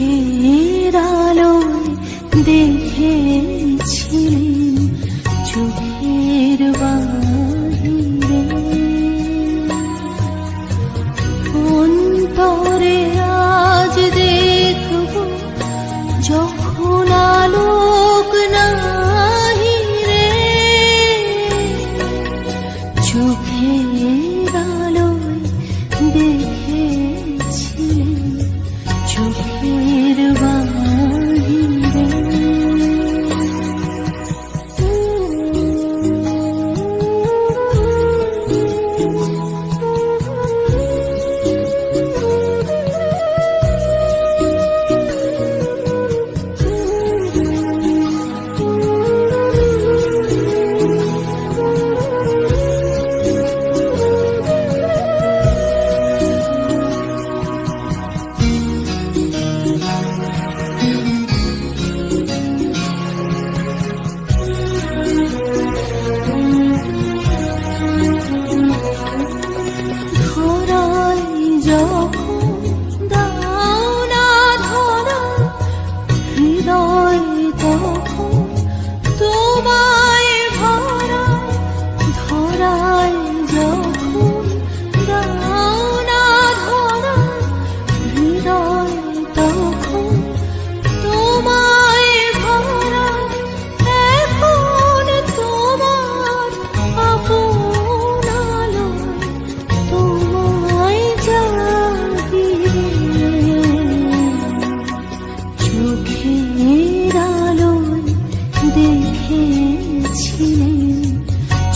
চোখের আলোয় দেখেছিলেন চোখের বাহিরে, অন্তরে আজ দেখব যখন আলোক নাহি রে, চোখের আলোয় দেখেছিলেন চোখের বাহিরে।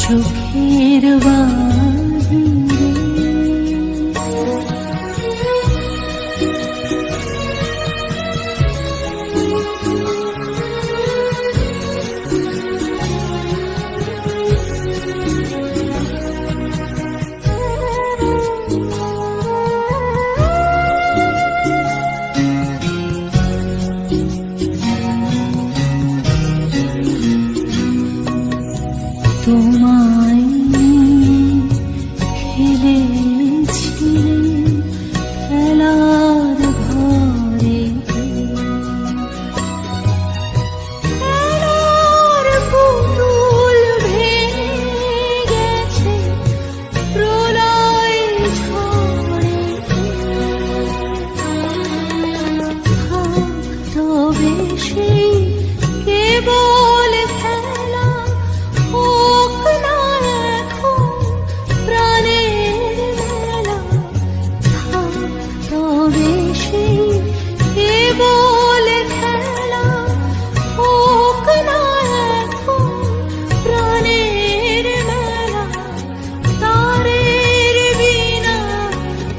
চোখের বাহিরে তোমায় খেলেছিলেন খেলার ঘরে, খেলার পুতুল ভেঙে গেছে প্রলয় ঝড়ে, থাকতো বেশি কেবল খেলা, হোক না এখন প্রাণের মেলা, থাকতো বেশি কেবল খেলা, হোক না এখন প্রাণের মেলা, তারের বিনা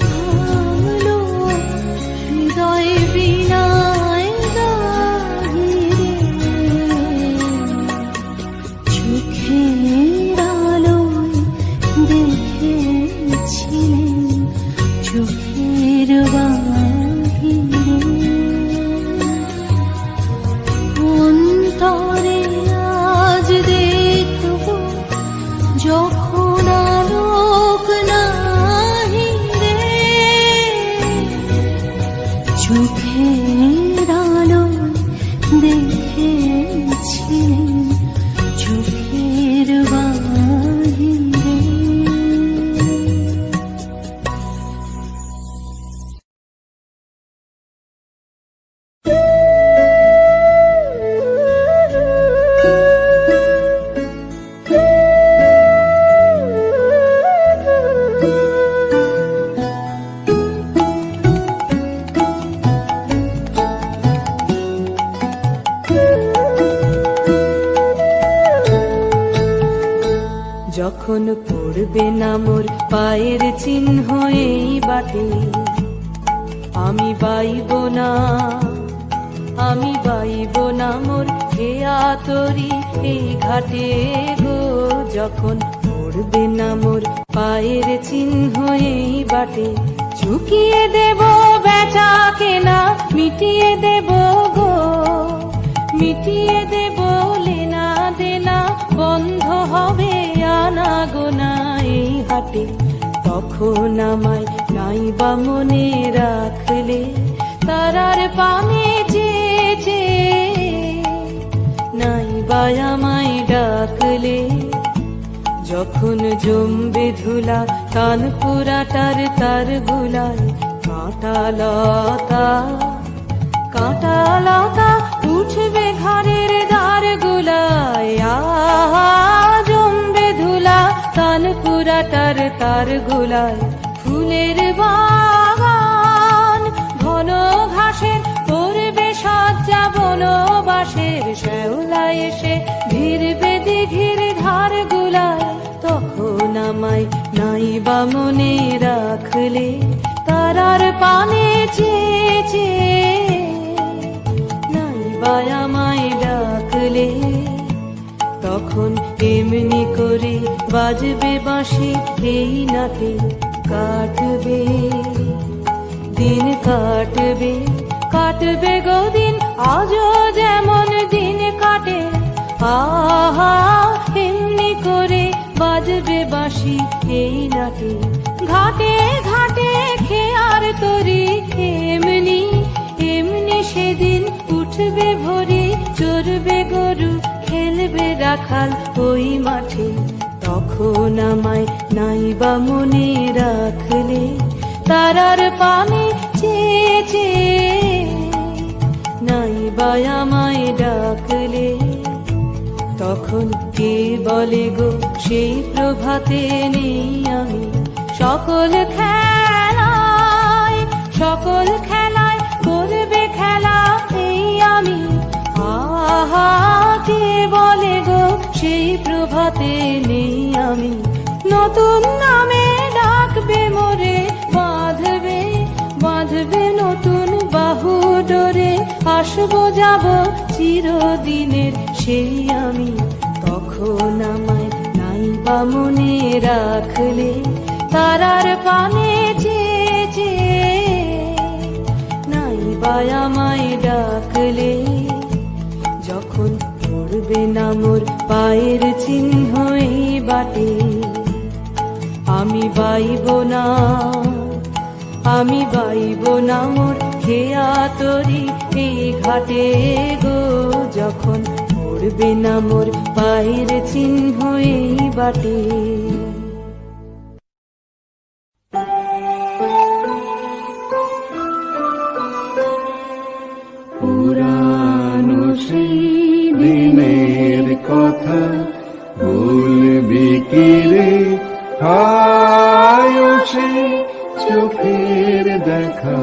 ভালো হৃদয় বিনায় দাহিরে, চোখের আলোয় দেখেছিলেন চোখের বাহিরে, অন্তরে আজ দেখব যখন আলোক নাহি রে, চোখের আলোয় দেখেছিলেন চোখের বাহিরে। যখন পড়বে না মোর পায়ের চিহ্ন এই বাটে, আমি বাইব না, আমি বাইব না মোর খেয়া তরি এই ঘাটে গো, যখন পড়বে না মোর পায়ের চিহ্ন এই বাটে, চুকিয়ে দেব বেচা কেনা, মিটিয়ে দেব গো, মিটিয়ে দেব লেনা দেনা, বন্ধ হবে আনা গোনা এই হাটে, তখন আমায় নাইবা মনে রাখলে তারার পানে আমায় ডাকলে, যখন জমবে ধুলা কান পুরাটার তার গুলায়, কাঁটা লতা কাঁটা লতা উঠবে ঘরের দ্বার গুলায়, আহা জমবে ধুলা কান পুরাটার তার গুলায়। ফুলের বাগান ঘন ঘাসের করবে সজ্জা, বনবাসের শ্যাওলা এসে ভিড়বে দিঘির ধার গুলায়, তখন আমায় নাইবা মনে রাখলে, তারার পানে চেয়ে চেয়ে নাইবা আমায় ডাকলে, তখন এমনি করে বাজবে বাঁশি এই নাতে, কাটবে দিন কাটবে কাটবে গো দিন, আজও যেমন দিন কাটে, আহা এমনি করে বাজবে বাঁশি এই নাতে। ঘাটে ঘাটে খেয়ার তরি এমনি এমনি সেদিন উঠবে ভোরে, চড়বে গরু খেলবে রাখাল ওই মাঠে, তখন আমায় নাইবা মনে রাখলে, তারার পানে চেয়ে চেয়ে নাইবা আমায় ডাকলে, তখন কে বলে গো সেই প্রভাতে নেই আমি, সকল খেলায় করবে খেলা এই আমি, আহা কে বলে গো সেই প্রভাতে নেই আমি, নতুন নামে ডাকবে মোরে, বাঁধবে বাঁধবে নতুন বাহু ডোরে, আসবো যাব চিরদিনের সেই আমি, তখন আমায় নাইবা মনে রাখলে, তারার পানে চেয়ে চেয়ে নাইবা আমায় ডাকলে, যখন পড়বে না মোর পায়ের চিহ্ন এই বাটে, আমি বাইব না মোর খেয়া তরি এই ঘাটে গো, যখন পড়বে না মোর পায়ের চিহ্ন এই বাটে। পুরানো সেই দিনের কথা ভুলবি কি রে, হায় সে চোখের দেখা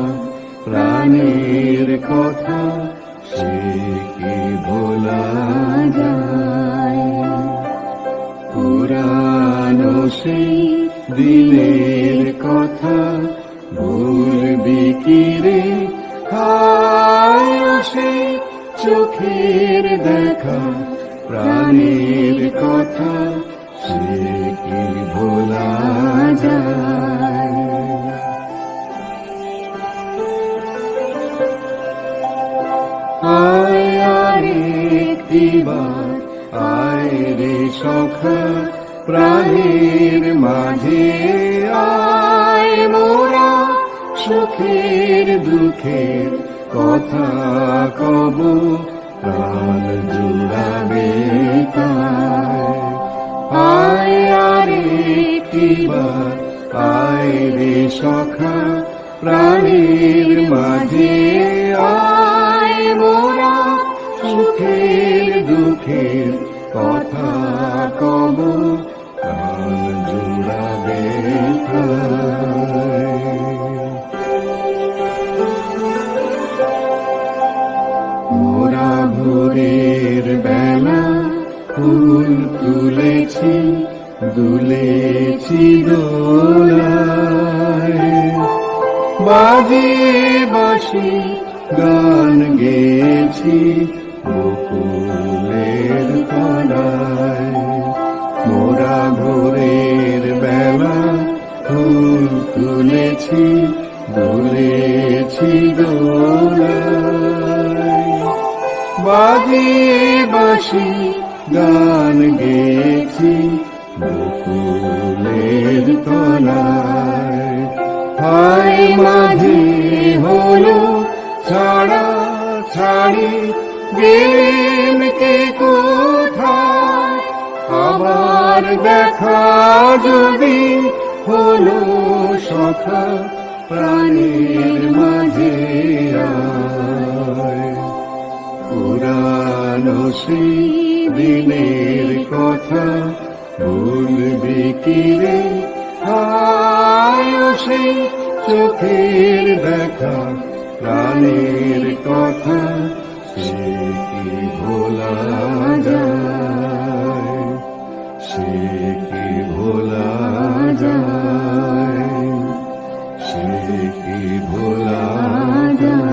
প্রাণের কথা, সে কি ভোলা যায়। পুরানো সেই দিনের কথা ভুলবি কি রে, হায় সে চোখের দেখা প্রাণের কথা, সে কি ভোলা যায়। আয় আরেকটিবার আয় রে সখা প্রাণের মাঝে, আয় মোরা সুখের দুঃখের কথা কব, প্রাণ জুড়াবে তাই। আয় আরেকটিবার আয় রে সখা প্রাণের মাঝে, আয় মোরা সুখের দুঃখের কথা কব, প্রাণ জুড়াবে তাই। মোরা ভোরের বেলা ফুল তুলেছি, দুলেছি দোলায়, বাজিয়ে বাঁশি গান গেয়েছি বকুলের তলায়। মোরা ভোরের বেলা ফুল তুলেছি, দুলেছি দোলায়, বাজিয়ে বাঁশি গান গেয়েছি বকুলের তলায়। হায় মাঝে হলো ছাড়া ছাড়ি, গেলেন কে কোথায়। আবার দেখা যদি হলো সখা প্রাণের মাঝে আয়। পুরানো সেই দিনের কথা ভুলবি কি রে, আয় সেই চোখের দেখা প্রাণের কথা সে কি ভোলা যায়, সে কি ভোলা যায়, সে কি ভোলা যায়।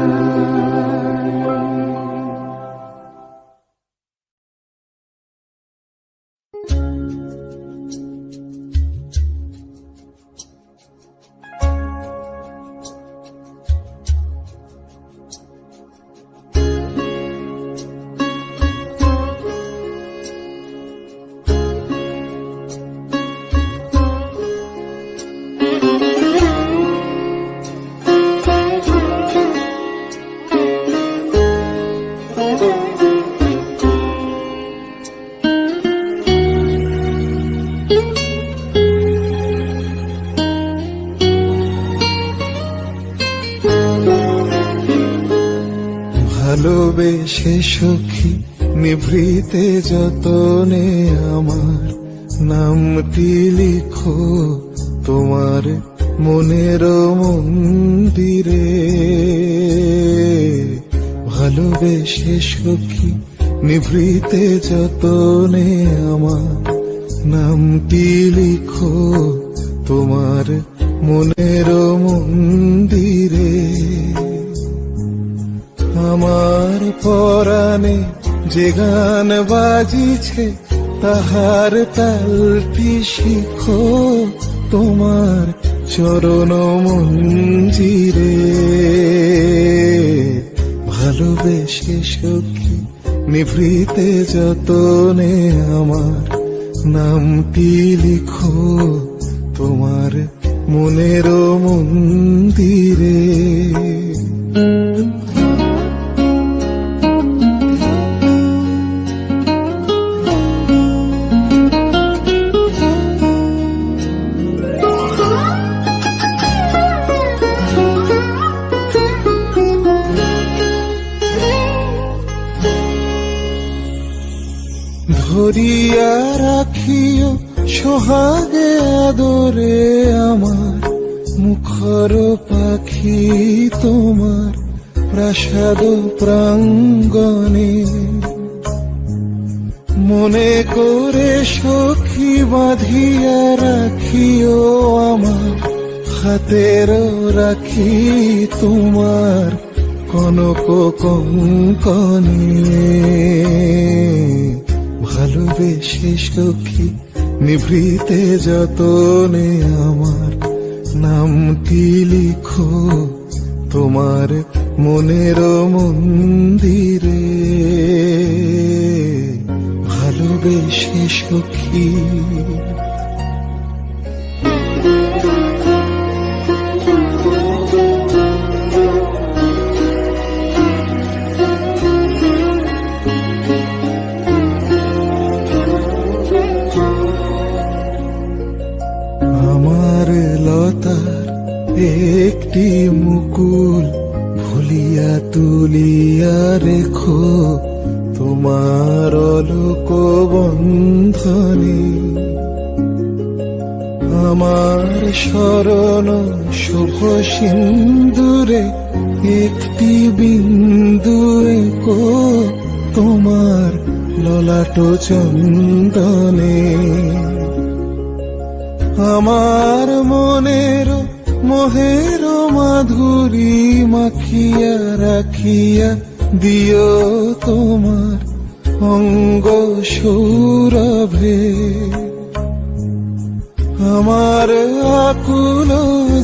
ভালোবেসে সখী নিভৃতে যতনে আমার নামটি লিখো তোমার মনের মন্দিরে। ভালোবেসে সখী নিভৃতে যতনে আমার নামটি লিখো তোমার মনের মন্দিরে। আমার পরাণে যে গান বাজিছে তাহার তালটি শিখো তোমার চরণ মঞ্জিরে। ভালোবেসে সখী নিভৃতে যতনে আমার নামটি লিখো তোমার মনের মন্দিরে। ধরিয়া রাখিও সোহাগে আদরে আমার মুখর পাখি তোমার প্রাসাদ প্রাঙ্গণে। মনে করে সখী বাঁধিয়া রাখিও আমার হাতের রাখি তোমার কনক কঙ্কণে। ভালোবেসে সখী নিভৃতে যতনে আমার নামটি লিখো তোমার মনের মন্দিরে। ভালোবেসে সখী একটি মুকুল ভুলিয়া তুলিয়া রেখো তোমার অলোক বন্ধনে। আমার শরণ শুভ সিন্দুরে একটি বিন্দু এঁকো তোমার ললাট চন্দনে। আমার মনের মোহের মাধুরী মাখিয়া রাখিয়া দিও তোমার অঙ্গ সৌরভে। আমার আকুল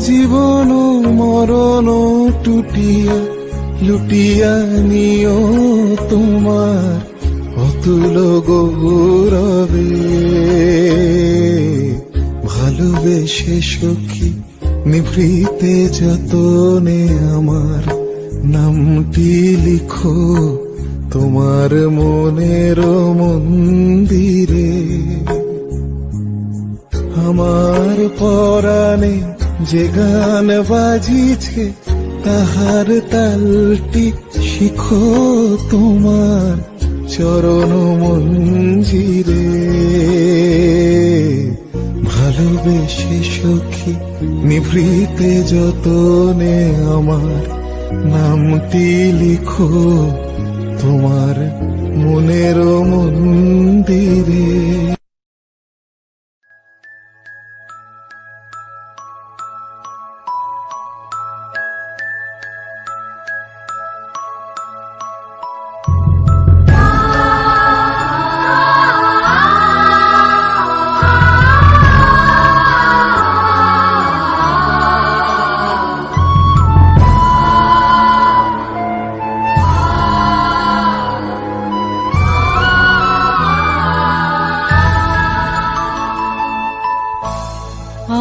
জীবন মরণ টুটিয়া লুটিয়া নিও তোমার অতুল গৌরবে। ভালোবেসে সখী নিভৃতে যতনে আমার নামটি লিখো তোমার মনের মন্দিরে। আমার পরাণে যে গান বাজিছে তাহার তালটি শিখো তোমার চরণ মঞ্জিরে। ভালোবেসে সখী নিভৃতে যতনে আমার নামটি লিখো তোমার মনের মন্দিরে।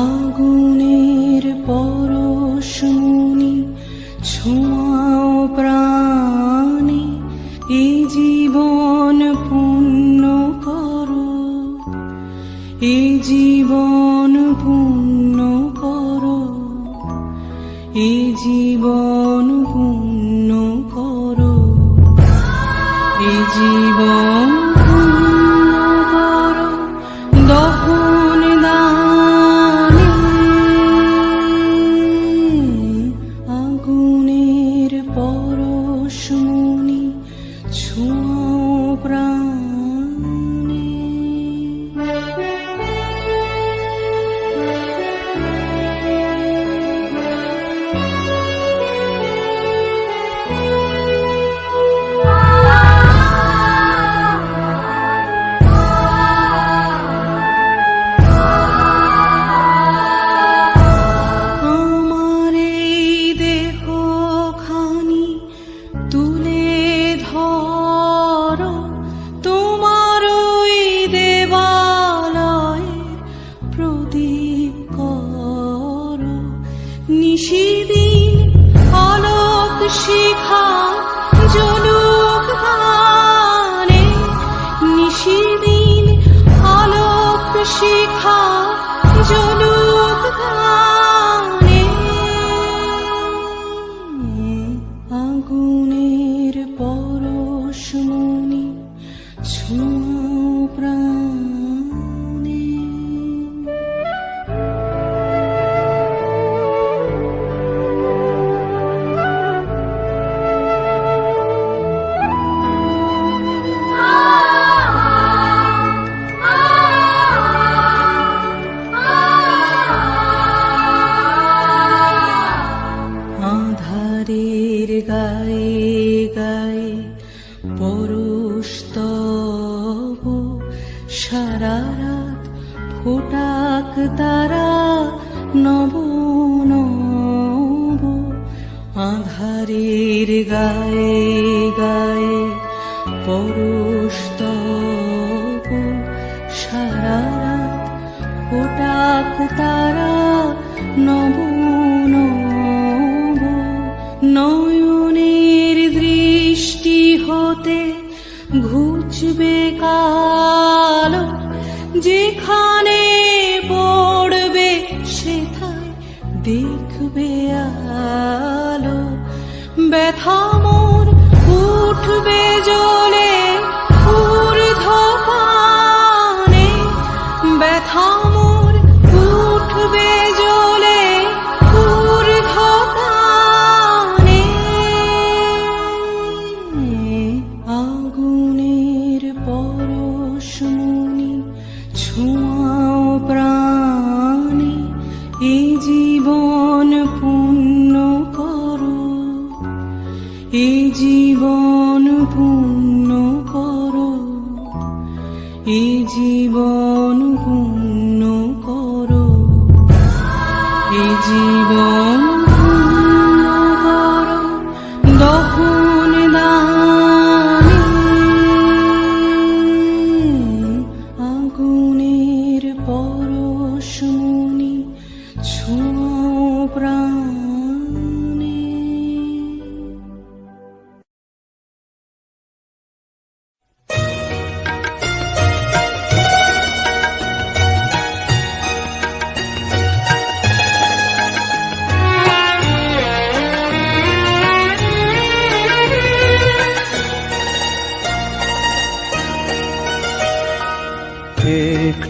আগুনের পরশমণি ছোঁয়াও প্রাণে, এই জীবন পূর্ণ করো, এই জীবন পূর্ণ করো, এই জীবন পূর্ণ করো, এই জীবন পূর্ণ করো দহন দানে। আগুনের পরশমণি ছোঁয়াও প্রাণে। আমার এই দেহখানি তুলে ধরো, তোমার ওই দেবালয়ে প্রদীপ করো। নিশিদিন আলোক শিখা জ্বলুক গানে, নিশিদিন আলোক শিখা জ্বলুক গানে। আগুনের পরশমণি ছোঁয়াও প্রাণে। আধারের গায়ে গায়ে পরশ তব, সারা রাত ফোটাক তারা নব নব। আধারের গায়ে গায়ে পরশ তব, সারা রাত ফোটাক তারা নব নব। নয়নের দৃষ্টি হতে ঘুচবে কালো, যেখানে পড়বে সেথায় দেখবে আলো। ব্যথা মোর উঠবে জ্বলে ঊর্ধ্বপানে, ব্যথা মোর উঠবে জ্বলে ঊর্ধ্বপানে। আগুনের পরশমণি ছোঁয়াও প্রাণে, এই জীবন পূর্ণ করো, এই জীবন পূর্ণ করো, এই জীবন পূর্ণ করো, এই জীবন পূর্ণ করো দহন দানে।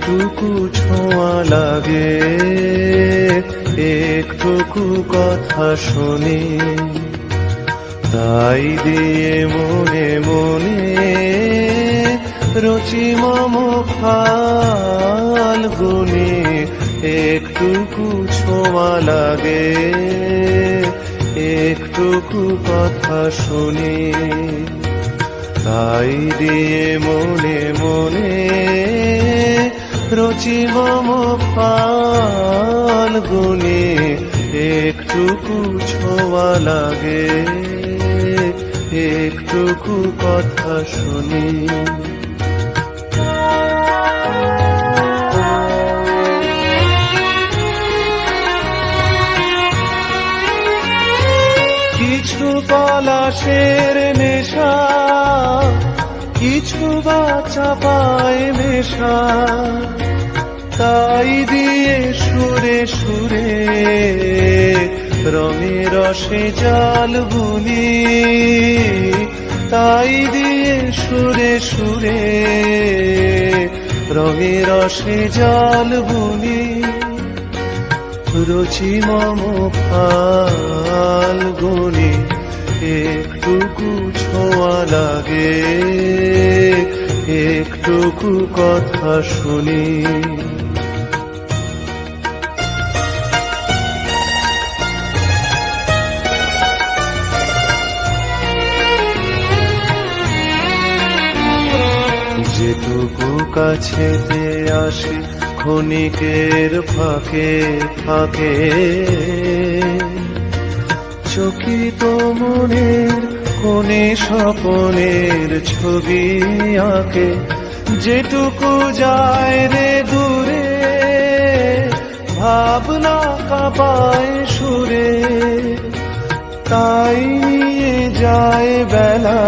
একটুকু ছোঁয়া লাগে, একটুকু কথা শুনি, তাই দিয়ে মনে মনে রচি মম ফাল্গুনি। একটুকু ছোঁয়া লাগে, একটুকু কথা শুনি, তাই দিয়ে মনে মনে রচি মম ফাল্গুনি। একটুকু ছোঁয়া লাগে, একটুকু কথা শুনি। কিছু পলাশের নেশা, কিছু বা চাপায় মেশা, তাই দিয়ে সুরে সুরে রঙে রসে জাল বুনি, তাই দিয়ে সুরে সুরে রঙে রসে জাল বুনি। রচি মম ফাল্গুনি। একটুকু ছোঁয়া লাগে, একটুকু কথা শুনি। যেটুকু কাছেতে আসে ক্ষণিকের ফাঁকে ফাঁকে, চকিত মনের কোণে স্বপনের ছবি আঁকে। যেটুকু যায় রে দূরে, ভাবনা কাঁপায় সুরে, তাই নিয়ে যায় বেলা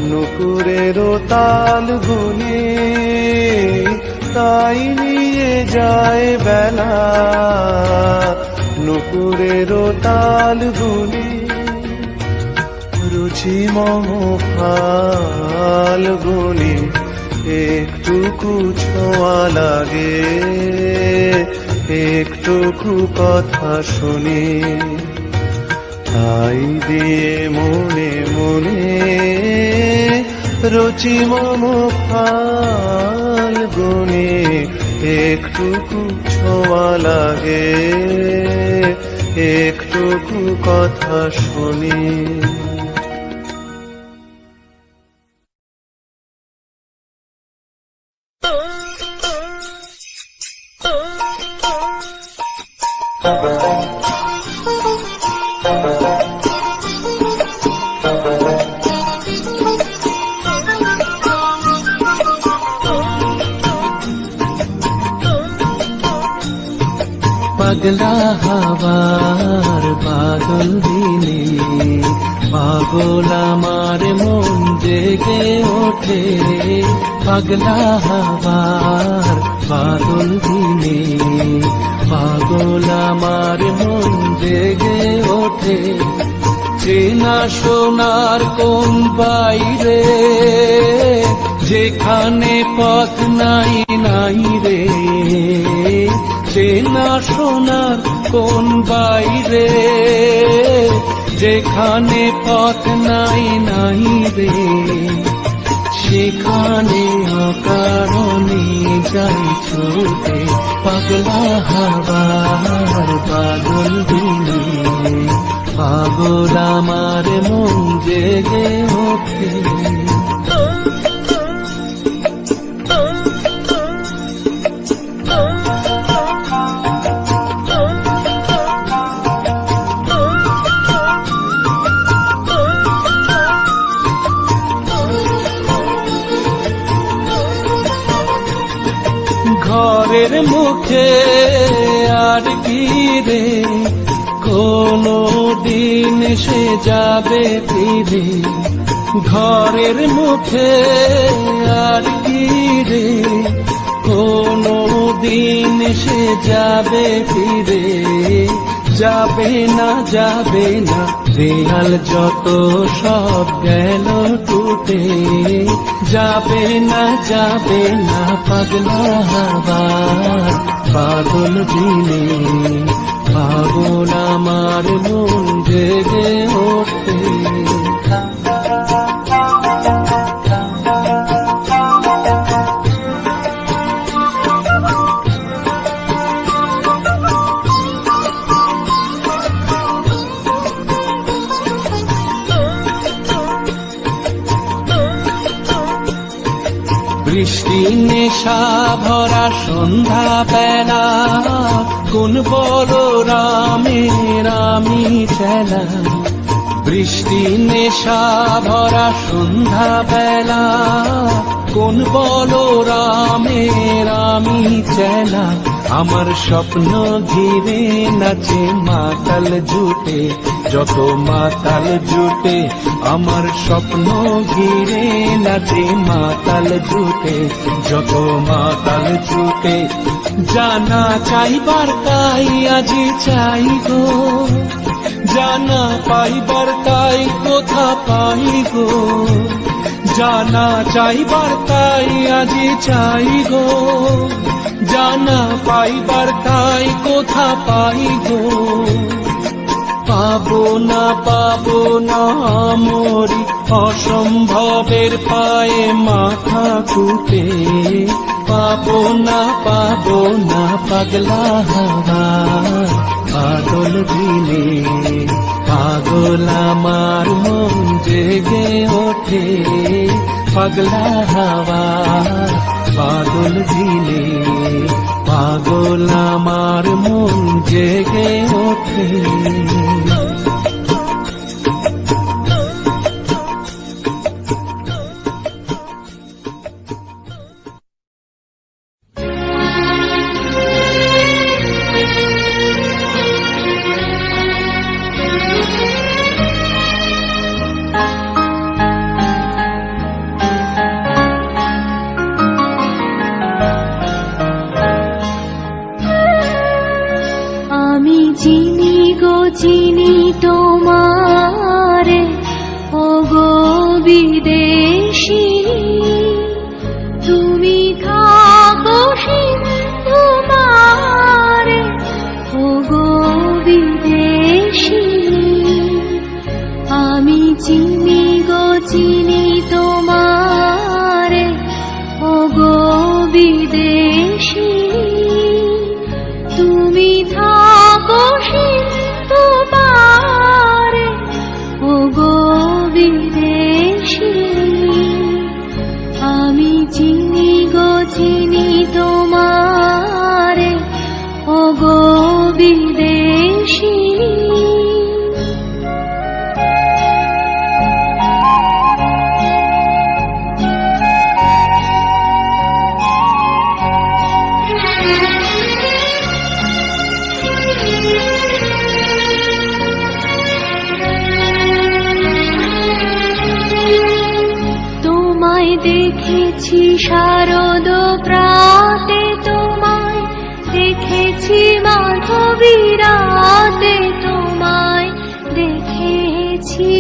নুপুরেরও তাল গুনি, তাই নিয়ে যায় বেলা নুপুরেরও তাল গুনি। রুচি মম ফাল্গুনি। একটুকু ছোঁয়া লাগে, একটুকু কথা শুনি, তাই দিয়ে মনে মনে রচি মম ফাল্গুনি। একটুকু ছোঁয়া লাগে, একটুকু কথা শুনি। পাগলা হাওয়ার বাদল দিনে পাগল আমার মন জেগে ওঠে। পাগলা হাওয়ার বাদল দিনে পাগল আমার মন জেগে ওঠে। চেনা সোনার কোন বাইরে, যেখানে পথ নাই নাই রে। চেনা সোনার কোন বাইরে, যেখানে পথ নাই নাই রে। সেখানে অকারণে যাই ছুটে। পাগলা হাওয়ার বাদল দিনে পাগল আমার মন জেগে ওঠে। ঘরের মুখে আর কি রে, কোনো দিন সে যাবে ফিরে। ঘরের মুখে আর কি রে, কোনো দিন সে যাবে ফিরে। যাবে না যাবে না, দেয়াল যত সব গেল টুটে। ছুটে যাবে না পাগলা হাওয়া বাদল দিনে পাগল আমার মন জেগে ওঠে বৃষ্টি নেশা ভরা সন্ধ্যা বেলা কোন বড় রামের আমি চেলা বৃষ্টি নেশা ভরা সন্ধ্যা বেলা কোন বড় রামের আমি চেলা আমার স্বপ্ন ঘিরে নাচে মাতাল জুটে যত মাতাল জুটে আমার স্বপ্ন ঘিরে নাচে মাতাল জুটে যত মাতাল জুটে জানা চাইবার তাই আজি চাই গো জানা পাইবার তাই কোথা পাই গো জানা চাইবার তাই আজি চাই গো জানা পাইবার তাই কোথা পাই গো পাবো না মরি অসম্ভবের পায়ে মাথা কুটে পাবো না পাগলা হাওয়া বাদল দিনে পাগল আমার মন জেগে ওঠে পাগলা হাওয়া বাদল দিনে পাগল আমার মন জেগে ওঠে চিনি তোমারে ও গো বিদেশী তুমি থাকো সিন্ধু পারে ও গো বিদেশী আমি চিনি তোমারে ও গো বিদেশী তুমি থাকো সিন্ধু পারে ও গো বিদেশী আমি চিনি তোমারে ও গো বিদেশী তোমায় দেখেছি শারদ প্রাতে তোমায় দেখেছি মাধবী রাতে তোমায় দেখেছি